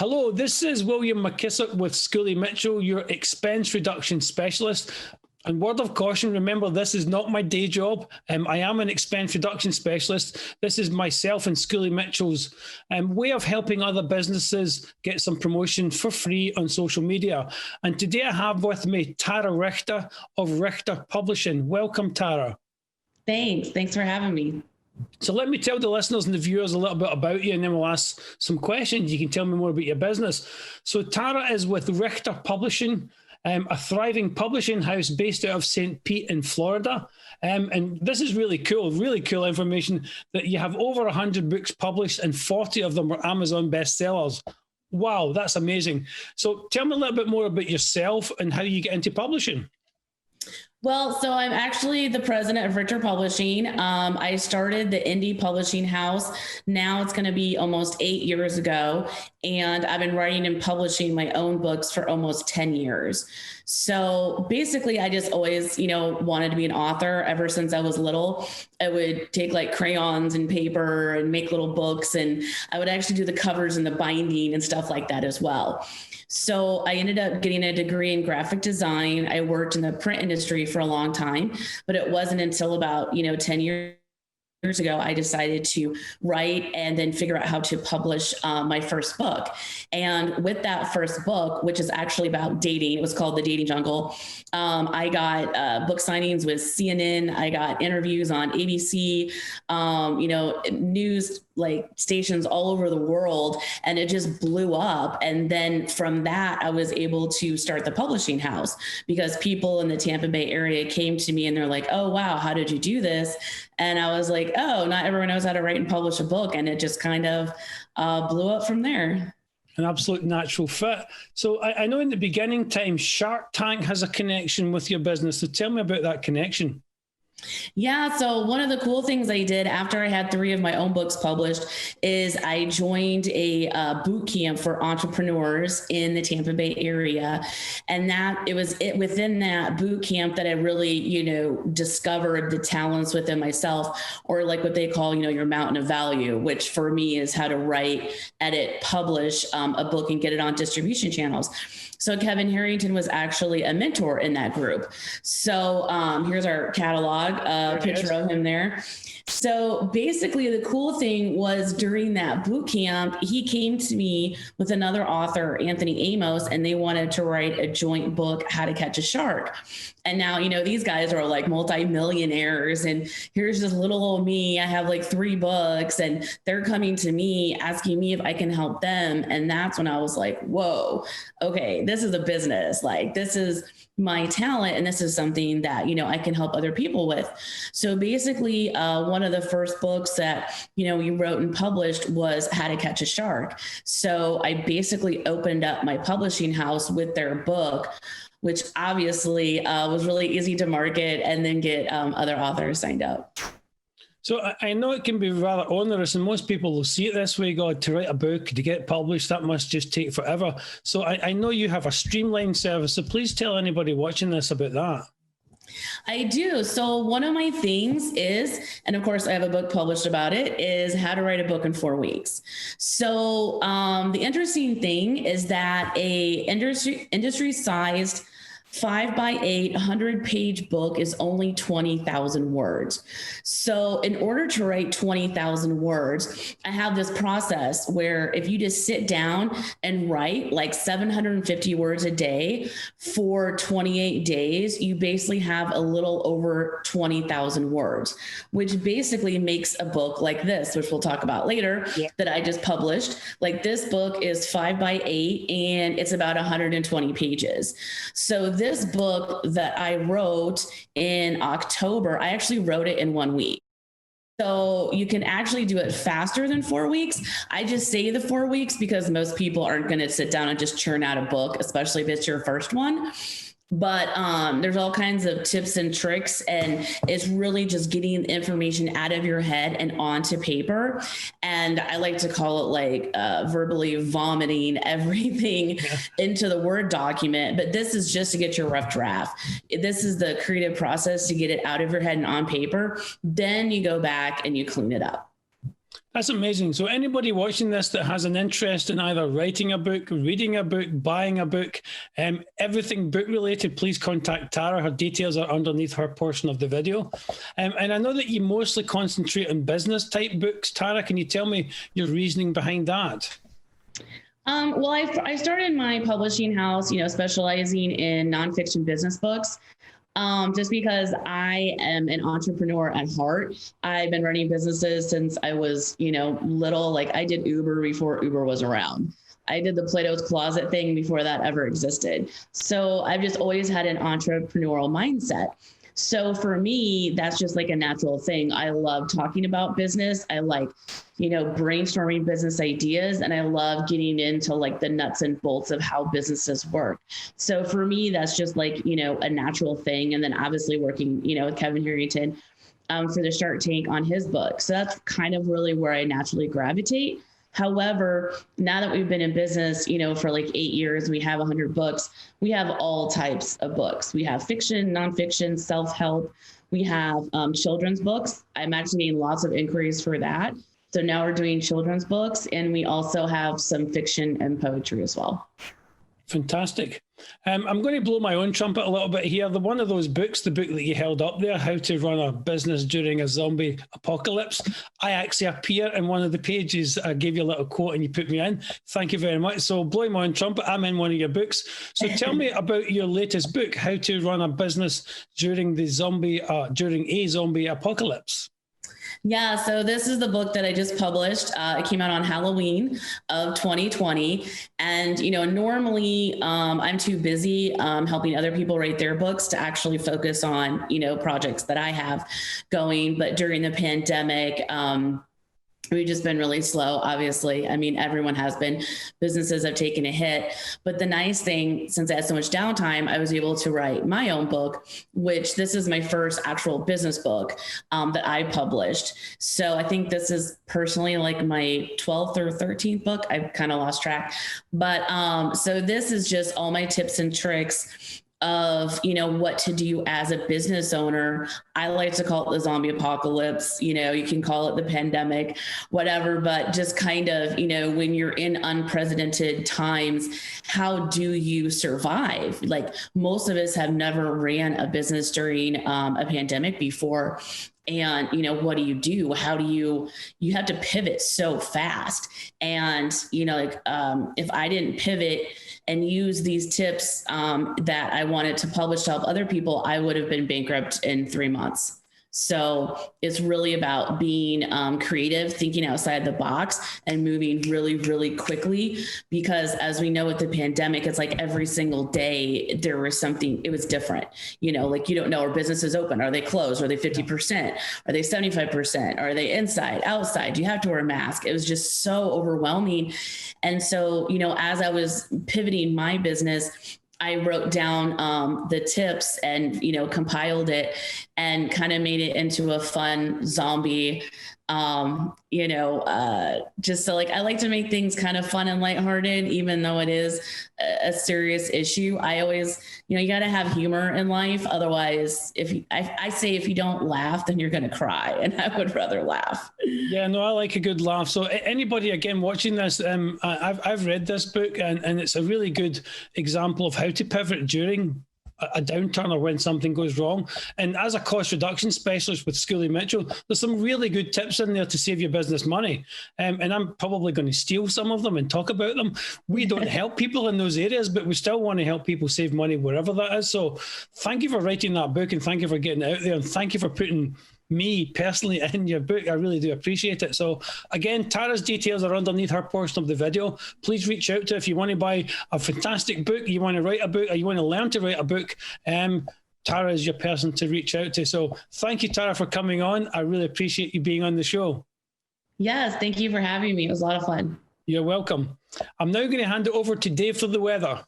Hello, this is William McKissock with Schooley Mitchell, your expense reduction specialist. And word of caution, remember, this is not my day job. I am an expense reduction specialist. This is myself and Schooley Mitchell's way of helping other businesses get some promotion for free on social media. And today I have with me Tara Richter of Richter Publishing. Welcome, Tara. Thanks for having me. So let me tell the listeners and the viewers a little bit about you, and then we'll ask some questions. You can tell me more about your business. So Tara is with Richter Publishing, a thriving publishing house based out of St. Pete in Florida. And this is really cool information that you have over 100 books published and 40 of them were Amazon bestsellers. Wow, that's amazing. So tell me a little bit more about yourself and how you get into publishing. Well, so I'm actually the president of Richter Publishing. I started the indie publishing house. Now it's going to be almost 8 years ago. And I've been writing and publishing my own books for almost 10 years. So basically, I just always, wanted to be an author ever since I was little. I would take like crayons and paper and make little books. And I would actually do the covers and the binding and stuff like that as well. So I ended up getting a degree in graphic design. I worked in the print industry for a long time, but it wasn't until about, 10 years ago, I decided to write and then figure out how to publish my first book. And with that first book, which is actually about dating, it was called The Dating Jungle. I got book signings with CNN. I got interviews on ABC, news like stations all over the world, and it just blew up. And then from that, I was able to start the publishing house because people in the Tampa Bay area came to me and they're like, "Oh, wow, how did you do this?" And I was like, "Oh, not everyone knows how to write and publish a book." And it just kind of blew up from there. An absolute natural fit. So I know in the beginning time, Shark Tank has a connection with your business. So tell me about that connection. Yeah. So one of the cool things I did after I had 3 of my own books published is I joined a boot camp for entrepreneurs in the Tampa Bay area. And it was within that boot camp that I really, discovered the talents within myself, or like what they call, your mountain of value, which for me is how to write, edit, publish a book and get it on distribution channels. So Kevin Harrington was actually a mentor in that group. So here's our catalog, picture of him there. So basically the cool thing was during that boot camp, he came to me with another author, Anthony Amos, and they wanted to write a joint book, How to Catch a Shark. And now, these guys are like multimillionaires, and here's this little old me. I have like 3 books, and they're coming to me asking me if I can help them. And that's when I was like, whoa, okay, this is a business. Like, this is my talent, and this is something that, I can help other people with. So basically, one of the first books that, we wrote and published was How to Catch a Shark. So I basically opened up my publishing house with their book, which obviously was really easy to market and then get other authors signed up. So I know it can be rather onerous, and most people will see it this way, God, to write a book, to get published, that must just take forever. So I know you have a Streamlined service, so please tell anybody watching this about that. I do. So one of my things is, and of course I have a book published about it, is how to write a book in 4 weeks. So the interesting thing is that a industry-sized 5x8 100-page book is only 20,000 words. So in order to write 20,000 words, I have this process where if you just sit down and write like 750 words a day for 28 days, you basically have a little over 20,000 words, which basically makes a book like this, which we'll talk about later, that I just published. Like, this book is 5x8 and it's about 120 pages. So this book that I wrote in October, I actually wrote it in 1 week. So you can actually do it faster than 4 weeks. I just say the 4 weeks because most people aren't going to sit down and just churn out a book, especially if it's your first one. But there's all kinds of tips and tricks, and it's really just getting the information out of your head and onto paper. And I like to call it like verbally vomiting everything into the Word document. But this is just to get your rough draft. This is the creative process to get it out of your head and on paper. Then you go back and you clean it up. That's amazing. So anybody watching this that has an interest in either writing a book, reading a book, buying a book, everything book related, please contact Tara. Her details are underneath her portion of the video. And I know that you mostly concentrate on business type books. Tara, can you tell me your reasoning behind that? Well, I started my publishing house, specializing in nonfiction business books. Just because I am an entrepreneur at heart. I've been running businesses since I was, little. Like I did Uber before Uber was around. I did the Plato's Closet thing before that ever existed. So I've just always had an entrepreneurial mindset. So for me, that's just like a natural thing. I love talking about business. I like, brainstorming business ideas, and I love getting into like the nuts and bolts of how businesses work. So for me, that's just like, a natural thing. And then obviously working, with Kevin Harrington for the Shark Tank on his book. So that's kind of really where I naturally gravitate. However, now that we've been in business, for like 8 years, we have 100 books. We have all types of books. We have fiction, nonfiction, self-help. We have children's books. I'm actually getting lots of inquiries for that. So now we're doing children's books, and we also have some fiction and poetry as well. Fantastic. I'm going to blow my own trumpet a little bit here. One of those books, the book that you held up there, How to Run a Business During a Zombie Apocalypse, I actually appear in one of the pages. I gave you a little quote and you put me in. Thank you very much. So blowing my own trumpet, I'm in one of your books. So tell me about your latest book, How to Run a Business During a Zombie Apocalypse. Yeah, so this is the book that I just published. It came out on Halloween of 2020. And, normally I'm too busy helping other people write their books to actually focus on, projects that I have going. But during the pandemic, we've just been really slow, obviously. I mean, everyone has been. Businesses have taken a hit. But the nice thing, since I had so much downtime, I was able to write my own book, which this is my first actual business book that I published. So I think this is personally like my 12th or 13th book. I've kind of lost track. But so this is just all my tips and tricks of, what to do as a business owner. I like to call it the zombie apocalypse, you can call it the pandemic, whatever, but just kind of, when you're in unprecedented times, how do you survive? Like most of us have never ran a business during a pandemic before. And, what do? How do you have to pivot so fast. And, if I didn't pivot and use these tips that I wanted to publish to help other people, I would have been bankrupt in 3 months. So it's really about being creative, thinking outside the box and moving really, really quickly. Because as we know with the pandemic, it's like every single day there was something, it was different. Like you don't know, are businesses open? Are they closed? Are they 50%? Are they 75%? Are they inside, outside? Do you have to wear a mask? It was just so overwhelming. And so, as I was pivoting my business, I wrote down the tips and, compiled it and kind of made it into a fun zombie, just so I like to make things kind of fun and lighthearted, even though it is a serious issue. I always, you got to have humor in life. Otherwise, I say if you don't laugh, then you're going to cry, and I would rather laugh. Yeah, no, I like a good laugh. So anybody, again, watching this, I've read this book and it's a really good example of how to pivot during a downturn or when something goes wrong. And as a cost reduction specialist with Schooley Mitchell, there's some really good tips in there to save your business money. And I'm probably going to steal some of them and talk about them. We don't help people in those areas, but we still want to help people save money wherever that is. So thank you for writing that book, and thank you for getting it out there, and thank you for putting me personally in your book. I really do appreciate it. So again, Tara's details are underneath her portion of the video. Please reach out to her if you want to buy a fantastic book, you want to write a book, or you want to learn to write a book. Tara is your person to reach out to. So thank you, Tara, for coming on. I really appreciate you being on the show. Yes, thank you for having me. It was a lot of fun. You're welcome. I'm now going to hand it over to Dave for the weather.